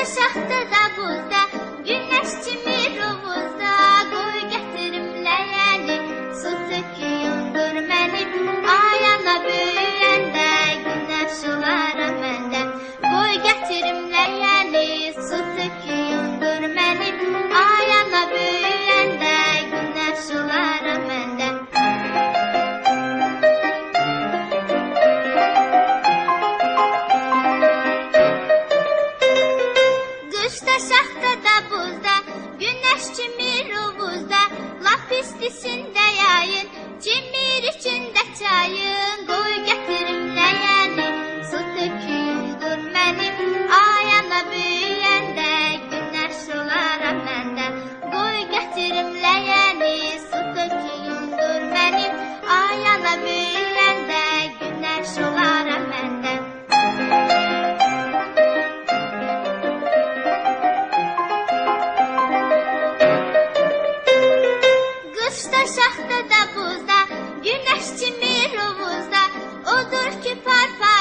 şaxtada buzda, günəş kimi rovuzda, qoy gətirim ləyəni, su töküyündür mənim, ayana böyüyəndə, günəş olaram məndə. Qoy gətirim ləyəni, su töküyündür mənim, ayana böyüyəndə, günəş olaram məndə. Qışda şaxtada buzda, günəş kimi rovuzda, lap istisində yayın, cimir içində çayın, qoy gətirim ləyəni, su töküyündür mənim, ayana böyüyəndə, günəş olaram məndə. Qoy gətirim ləyəni, su töküyündür mənim, ayana böyüyəndə, günəş olaram məndə. Qışda şaxtada buzda, günəş kimi rovuzda, odur ki parpar